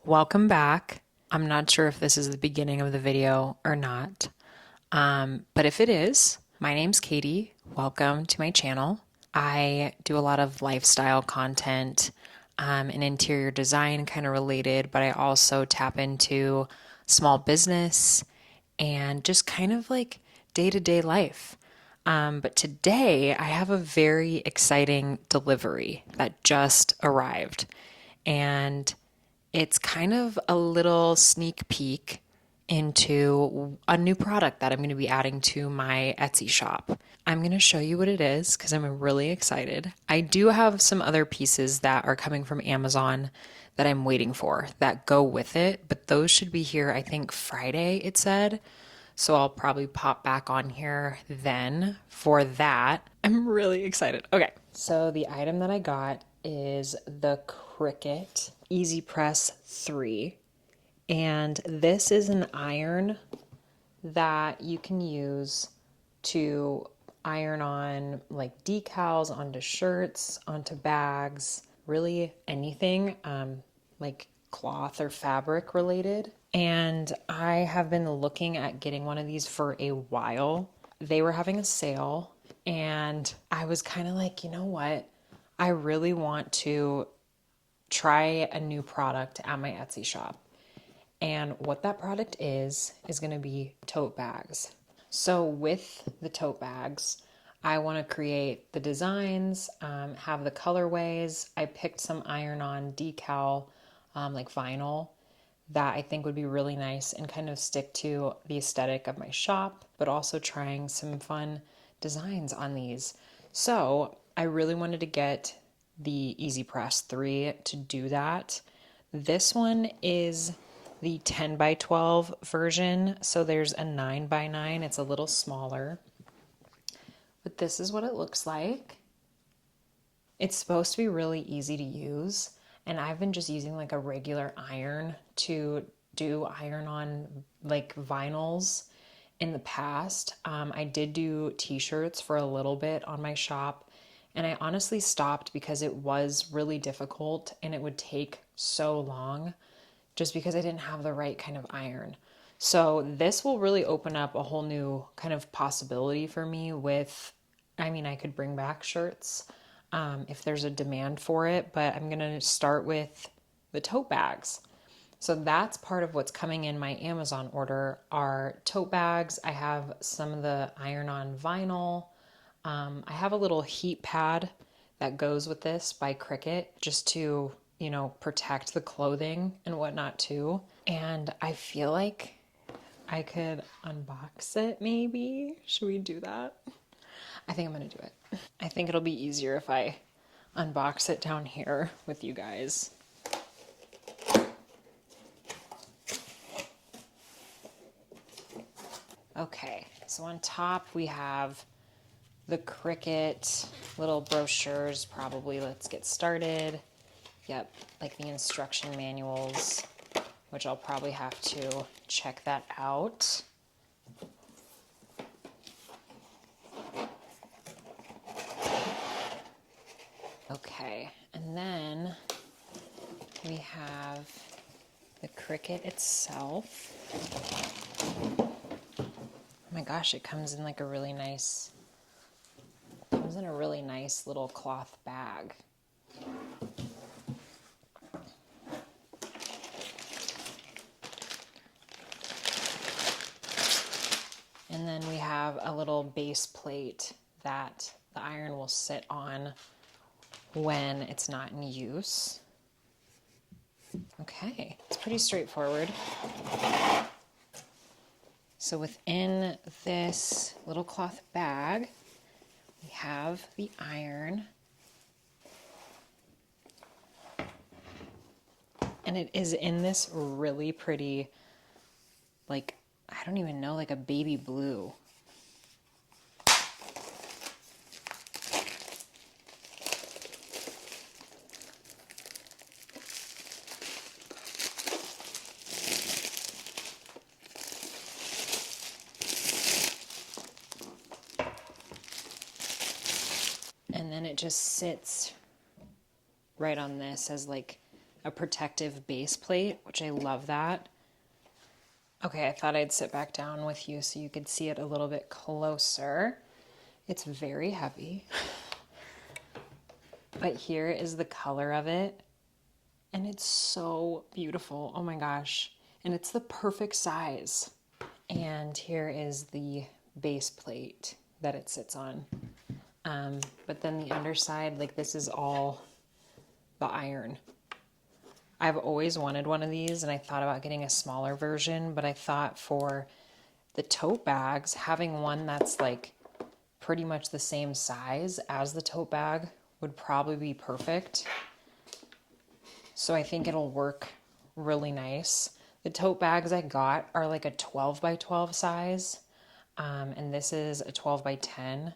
Welcome back. I'm not sure if this is the beginning of the video or not, but if it is, my name's Katie. Welcome to my channel. I do a lot of lifestyle content and interior design kind of related, but I also tap into small business and just kind of like day-to-day life. But today I have a very exciting delivery that just arrived. And it's kind of a little sneak peek into a new product that I'm going to be adding to my Etsy shop. I'm going to show you what it is because I'm really excited. I do have some other pieces that are coming from Amazon that I'm waiting for that go with it, but those should be here, I think Friday, it said. So I'll probably pop back on here then for that. I'm really excited. Okay, so the item that I got is the Cricut EasyPress 3. And this is an iron that you can use to iron on like decals, onto shirts, onto bags, really anything like cloth or fabric related. And I have been looking at getting one of these for a while. They were having a sale, and I was kind of like, you know what? I really want to try a new product at my Etsy shop. And what that product is going to be tote bags. So with the tote bags, I want to create the designs, have the colorways. I picked some iron-on decal, like vinyl, that I think would be really nice and kind of stick to the aesthetic of my shop, but also trying some fun designs on these. So I really wanted to get the EasyPress 3 to do that. This one is the 10 by 12 version, so there's a 9 by 9. It's a little smaller, but this is what it looks like. It's supposed to be really easy to use, and I've been just using like a regular iron to do iron on like vinyls in the past. I did do t-shirts for a little bit on my shop, and I honestly stopped because it was really difficult and it would take so long just because I didn't have the right kind of iron. So this will really open up a whole new kind of possibility for me with, I mean, I could bring back shirts if there's a demand for it, but I'm going to start with the tote bags. So that's part of what's coming in my Amazon order are tote bags. I have some of the iron-on vinyl. I have a little heat pad that goes with this by Cricut just to, you know, protect the clothing and whatnot too. And I feel like I could unbox it maybe. Should we do that? I think I'm gonna do it. I think it'll be easier if I unbox it down here with you guys. Okay, so on top we have the Cricut little brochures, probably. Let's get started. Yep, like the instruction manuals, which I'll probably have to check that out. Okay, and then we have the Cricut itself. Oh my gosh, it comes in like a really nice, comes in a really nice little cloth bag. And then we have a little base plate that the iron will sit on when it's not in use. Okay, it's pretty straightforward. So within this little cloth bag, we have the iron. And it is in this really pretty, like, I don't even know, like a baby blue. And then it just sits right on this as like a protective base plate, which I love that. Okay, I thought I'd sit back down with you so you could see it a little bit closer. It's very heavy, but here is the color of it, and it's so beautiful. Oh my gosh. And it's the perfect size. And here is the base plate that it sits on. But then the underside, like this is all the iron. I've always wanted one of these, and I thought about getting a smaller version, but I thought for the tote bags, having one that's like pretty much the same size as the tote bag would probably be perfect. So I think it'll work really nice. The tote bags I got are like a 12 by 12 size, and this is a 12 by 10.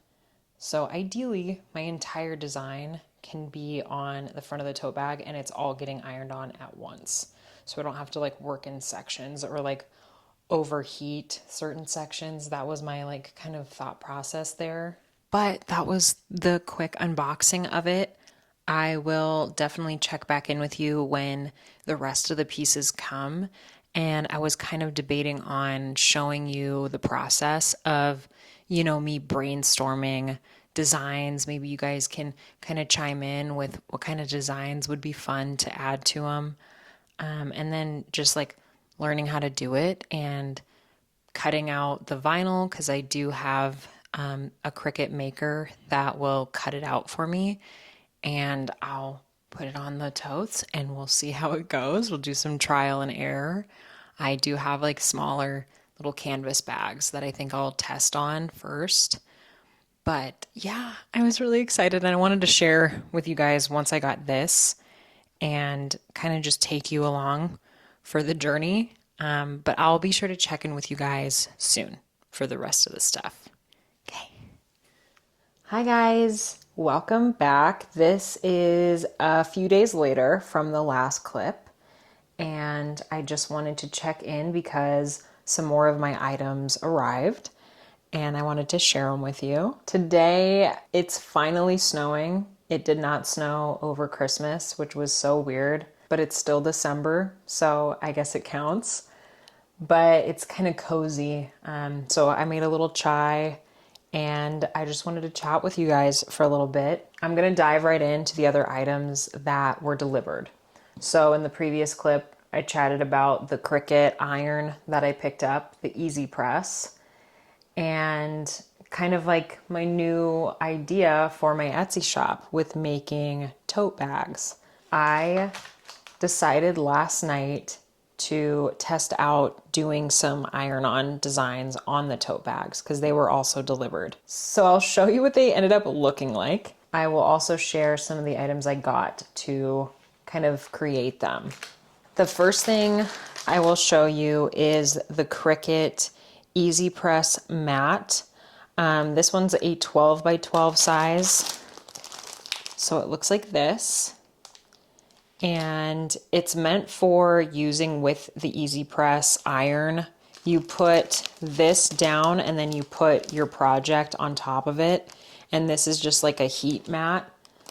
So ideally, my entire design can be on the front of the tote bag and it's all getting ironed on at once. So I don't have to like work in sections or like overheat certain sections. That was my like kind of thought process there. But that was the quick unboxing of it. I will definitely check back in with you when the rest of the pieces come. And I was kind of debating on showing you the process of, me brainstorming designs. Maybe you guys can kind of chime in with what kind of designs would be fun to add to them. And then just like learning how to do it and cutting out the vinyl, because I do have a Cricut Maker that will cut it out for me, and I'll put it on the totes and we'll see how it goes. We'll do some trial and error. I do have like smaller little canvas bags that I think I'll test on first. But yeah, I was really excited and I wanted to share with you guys once I got this and kind of just take you along for the journey. But I'll be sure to check in with you guys soon for the rest of the stuff. Okay. Hi guys, welcome back. This is a few days later from the last clip, and I just wanted to check in because some more of my items arrived and I wanted to share them with you. Today, it's finally snowing. It did not snow over Christmas, which was so weird, but it's still December, so I guess it counts. But it's kind of cozy. So I made a little chai and I just wanted to chat with you guys for a little bit. I'm gonna dive right into the other items that were delivered. So in the previous clip, I chatted about the Cricut iron that I picked up, the EasyPress, and kind of like my new idea for my Etsy shop with making tote bags. I decided last night to test out doing some iron-on designs on the tote bags because they were also delivered. So I'll show you what they ended up looking like. I will also share some of the items I got to kind of create them. The first thing I will show you is the Cricut EasyPress Mat. This one's a 12 by 12 size. So it looks like this. And it's meant for using with the EasyPress iron. You put this down and then you put your project on top of it. And this is just like a heat mat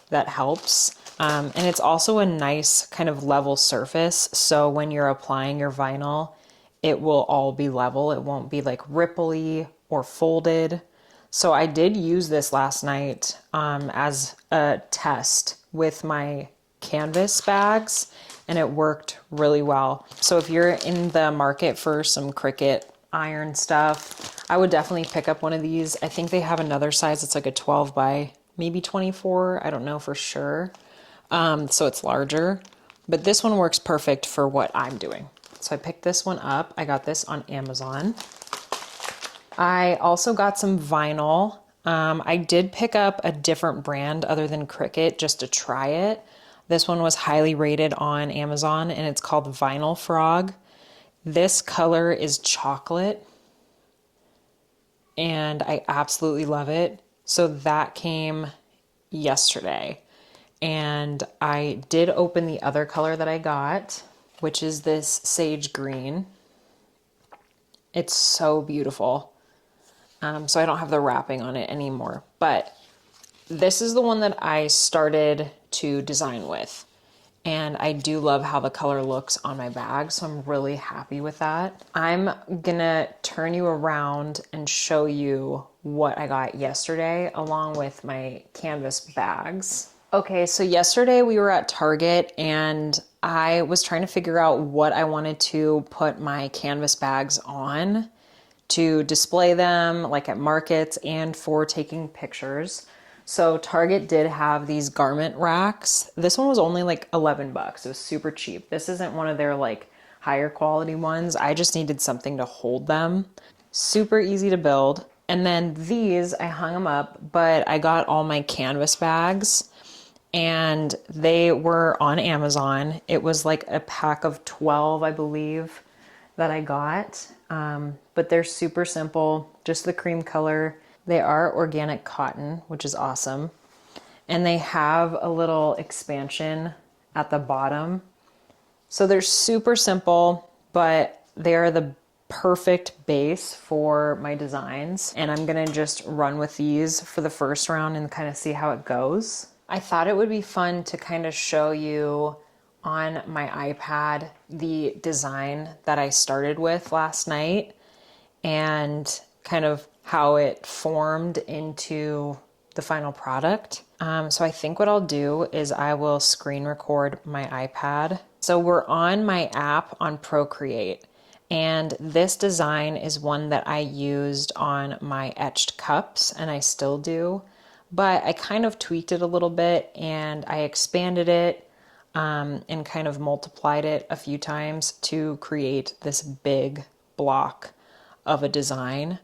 that helps. And it's also a nice kind of level surface. So when you're applying your vinyl, it will all be level. It won't be like ripply or folded. So I did use this last night as a test with my canvas bags, and it worked really well. So if you're in the market for some Cricut iron stuff, I would definitely pick up one of these. I think they have another size. It's like a 12 by maybe 24. I don't know for sure. So it's larger, but this one works perfect for what I'm doing. So I picked this one up. I got this on Amazon. I also got some vinyl. I did pick up a different brand other than Cricut just to try it. This one was highly rated on Amazon and it's called Vinyl Frog. This color is chocolate and I absolutely love it. So that came yesterday. And I did open the other color that I got, which is this sage green. It's so beautiful. So I don't have the wrapping on it anymore, but this is the one that I started to design with. and I do love how the color looks on my bag, so I'm really happy with that. I'm gonna turn you around and show you what I got yesterday along with my canvas bags. Okay, so yesterday we were at Target and I was trying to figure out what I wanted to put my canvas bags on to display them like at markets and for taking pictures. So Target did have these garment racks. This one was only like 11 bucks. It was super cheap. This isn't one of their like higher quality ones. I just needed something to hold them. Super easy to build. And then these, I hung them up, but I got all my canvas bags and they were on Amazon. It was like a pack of 12, I believe, that I got. But they're super simple, just the cream color. They are organic cotton, which is awesome. And they have a little expansion at the bottom. So they're super simple, but they're the perfect base for my designs. And I'm gonna just run with these for the first round and kind of see how it goes. I thought it would be fun to kind of show you on my iPad the design that I started with last night and kind of how it formed into the final product. So I think what I'll do is I will screen record my iPad. So we're on my app on Procreate, and this design is one that I used on my etched cups, and I still do, but I kind of tweaked it a little bit and I expanded it and kind of multiplied it a few times to create this big block of a design.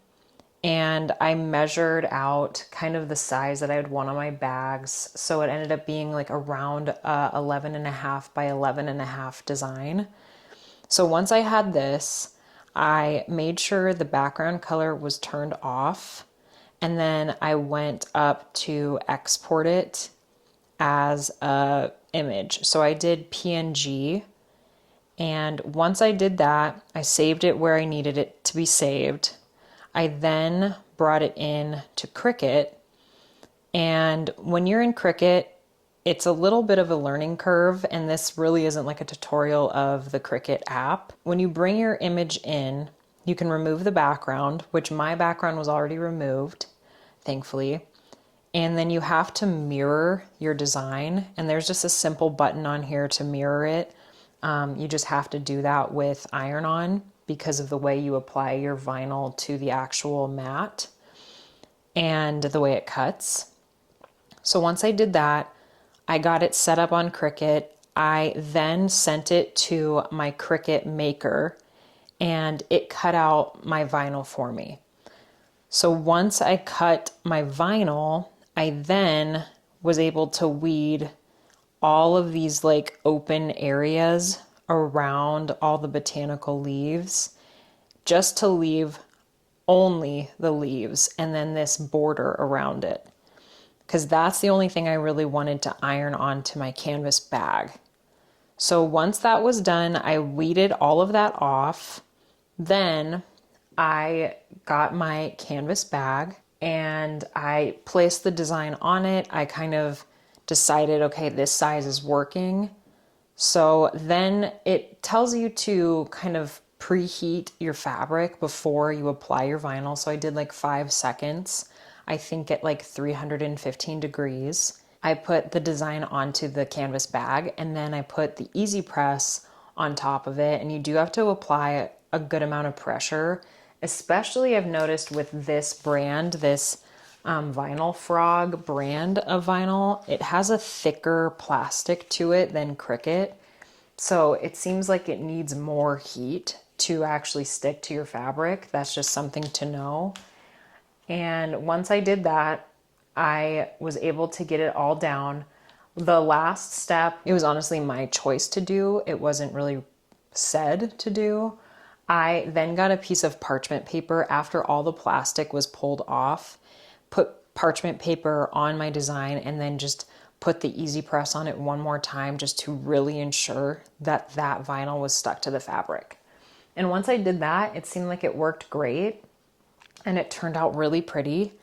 And I measured out kind of the size that I would want on my bags. So it ended up being like around 11.5 by 11.5 design. So once I had this, I made sure the background color was turned off. And then I went up to export it as a image. So I did PNG. And once I did that, I saved it where I needed it to be saved. I then brought it in to Cricut. And when you're in Cricut, it's a little bit of a learning curve, and this really isn't like a tutorial of the Cricut app. When you bring your image in, you can remove the background, which my background was already removed, thankfully. And then you have to mirror your design, and there's just a simple button on here to mirror it. You just have to do that with iron-on because of the way you apply your vinyl to the actual mat and the way it cuts. So once I did that, I got it set up on Cricut. I then sent it to my Cricut Maker and it cut out my vinyl for me. So once I cut my vinyl, I then was able to weed all of these like open areas around all the botanical leaves just to leave only the leaves and then this border around it, because that's the only thing I really wanted to iron onto my canvas bag. So once that was done, I weeded all of that off. Then I got my canvas bag and I placed the design on it. I kind of decided, okay, this size is working. So then it tells you to kind of preheat your fabric before you apply your vinyl. So I did like 5 seconds, I think at like 315 degrees. I put the design onto the canvas bag and then I put the EasyPress on top of it. And you do have to apply a good amount of pressure, especially I've noticed with this brand, this Vinyl Frog brand of vinyl. It has a thicker plastic to it than Cricut. So it seems like it needs more heat to actually stick to your fabric. That's just something to know. And once I did that, I was able to get it all down. The last step, it was honestly my choice to do. It wasn't really said to do. I then got a piece of parchment paper after all the plastic was pulled off, put parchment paper on my design, and then just put the EasyPress on it one more time just to really ensure that that vinyl was stuck to the fabric. And once I did that, it seemed like it worked great and it turned out really pretty.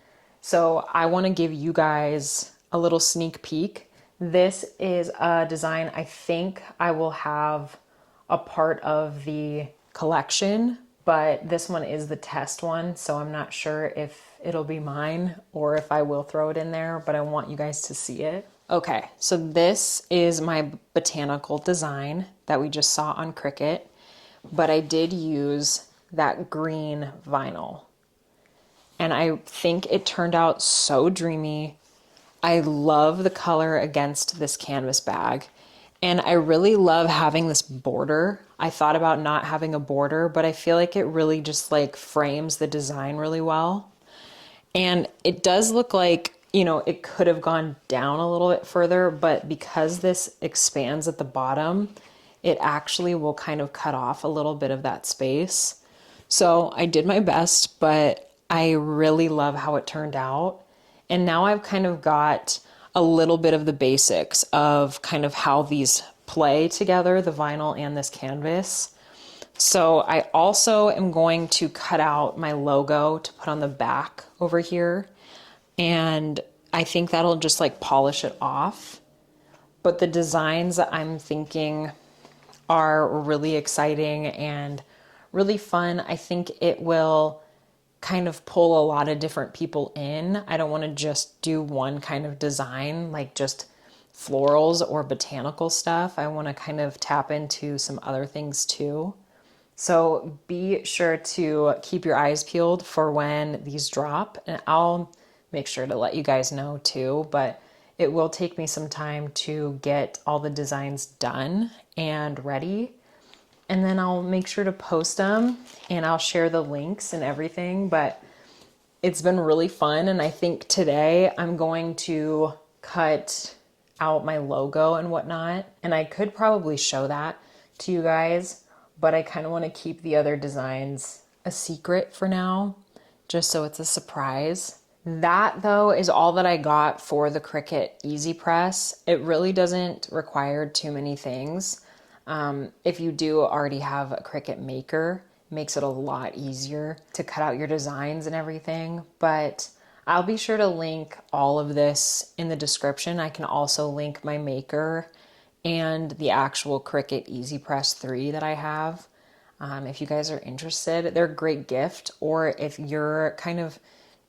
So I want to give you guys a little sneak peek This is a design I think I will have a part of the collection, but this one is the test one, so I'm not sure if it'll be mine or if I will throw it in there, but I want you guys to see it. Okay, so this is my botanical design that we just saw on Cricut, but I did use that green vinyl. And I think it turned out so dreamy. I love the color against this canvas bag. And I really love having this border. I thought about not having a border, but I feel like it really just like frames the design really well. And it does look like, you know, it could have gone down a little bit further, but because this expands at the bottom, it actually will kind of cut off a little bit of that space. So I did my best, but I really love how it turned out. And now I've kind of got a little bit of the basics of kind of how these play together, the vinyl and this canvas. So I also am going to cut out my logo to put on the back over here. And I think that'll just like polish it off. But the designs that I'm thinking are really exciting and really fun. I think it will kind of pull a lot of different people in. I don't want to just do one kind of design, like just florals or botanical stuff. I want to kind of tap into some other things too. So be sure to keep your eyes peeled for when these drop, and I'll make sure to let you guys know too, but it will take me some time to get all the designs done and ready. And then I'll make sure to post them and I'll share the links and everything, but it's been really fun. And I think today I'm going to cut out my logo and whatnot. And I could probably show that to you guys, but I kind of want to keep the other designs a secret for now, just so it's a surprise. That though is all that I got for the Cricut EasyPress. It really doesn't require too many things. If you do already have a Cricut Maker, it makes it a lot easier to cut out your designs and everything, but I'll be sure to link all of this in the description. I can also link my Maker and the actual Cricut EasyPress 3 that I have. If you guys are interested, they're a great gift, or if you're kind of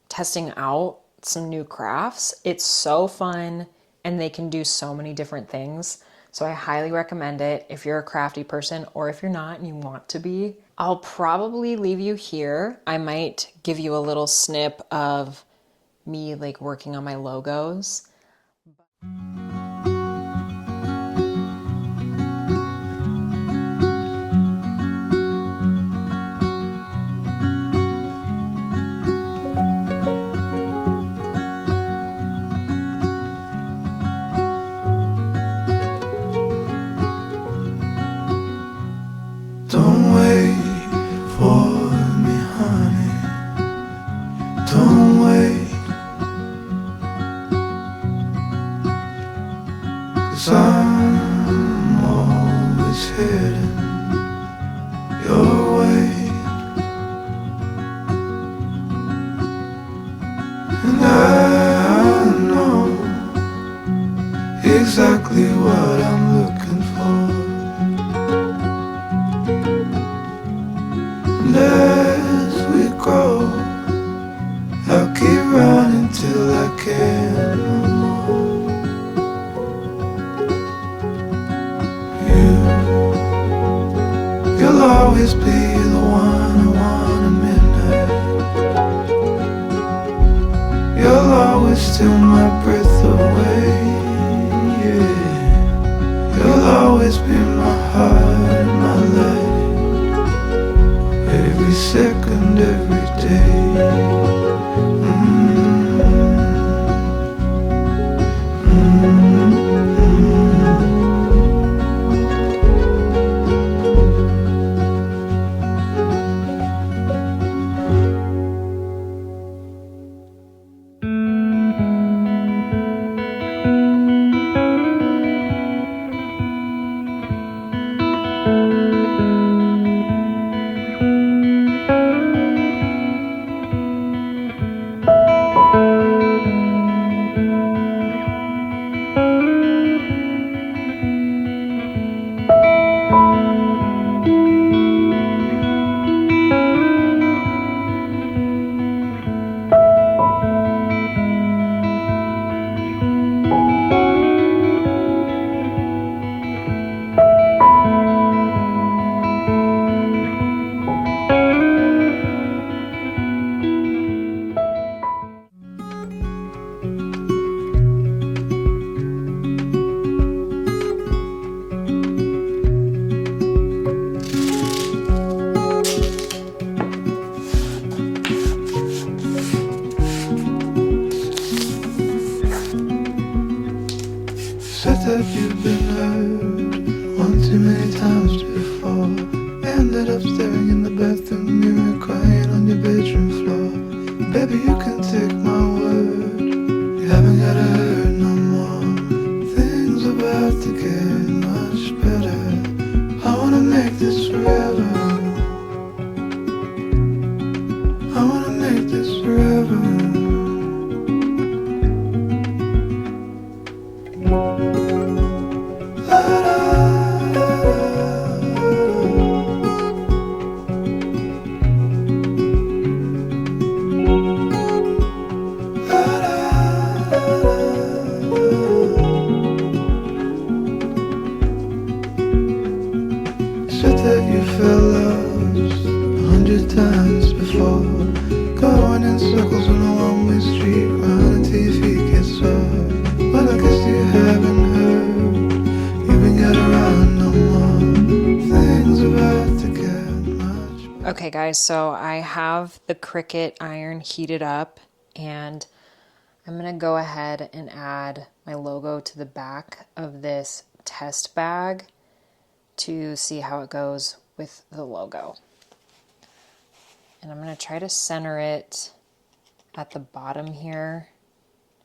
testing out some new crafts, it's so fun and they can do so many different things. So I highly recommend it if you're a crafty person, or if you're not and you want to be. I'll probably leave you here. I might give you a little snip of me like working on my logos. Don't wait for me, honey. Don't wait, 'cause I'm always heading your way, and I know exactly what I'm looking for. And as we grow, I'll keep running till I can no more. You'll always be the one I want at midnight. You'll always steal my breath away, yeah. You'll always be my heart and my life, every second, every day. that you've been hurt one too many times before. Ended up staring in the bathroom mirror, crying on your bedroom floor. Baby, you can take my word, you haven't gotta hurt no more. Things about to get much better. I wanna make this forever. I wanna make this forever. Said that you felt lost 100 times before, going in circles on a one-way street, running till your feet get sore. But I guess you haven't heard, you ain't got around no more. Things about to get much better. Okay guys, so I have the Cricut iron heated up, and I'm gonna go ahead and add my logo to the back of this test bag to see how it goes with the logo. And I'm gonna try to center it at the bottom here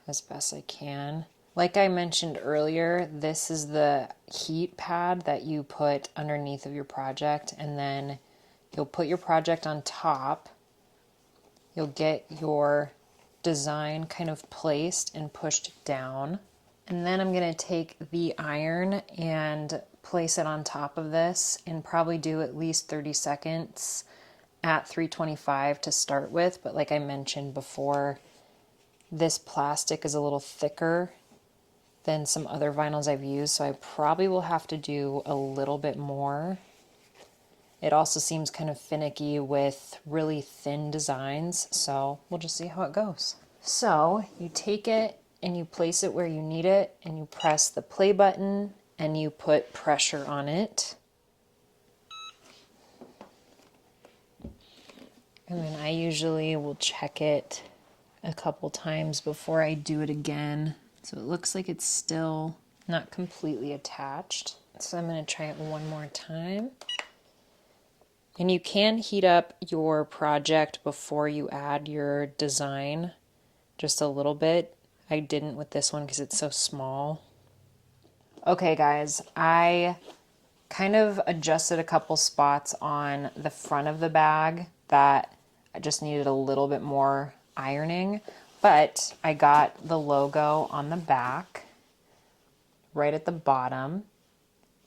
as best I can. Like I mentioned earlier, this is the heat pad that you put underneath of your project, and then you'll put your project on top. You'll get your design kind of placed and pushed down. And then I'm gonna take the iron and place it on top of this and probably do at least 30 seconds at 325 to start with. But like I mentioned before, this plastic is a little thicker than some other vinyls I've used, so I probably will have to do a little bit more. It also seems kind of finicky with really thin designs, so we'll just see how it goes. So you take it and you place it where you need it, and you press the play button and you put pressure on it. And then I usually will check it a couple times before I do it again. So it looks like it's still not completely attached. So I'm going to try it one more time. And you can heat up your project before you add your design just a little bit. I didn't with this one because it's so small. Okay guys, I kind of adjusted a couple spots on the front of the bag that I just needed a little bit more ironing, but I got the logo on the back right at the bottom,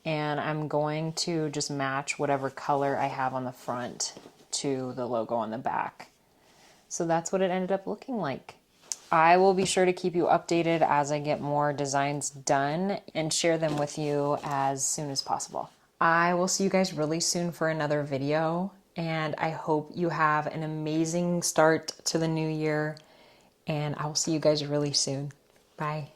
and I'm going to just match whatever color I have on the front to the logo on the back. So that's what it ended up looking like. I will be sure to keep you updated as I get more designs done and share them with you as soon as possible. I will see you guys really soon for another video, and I hope you have an amazing start to the new year, and I will see you guys really soon. Bye.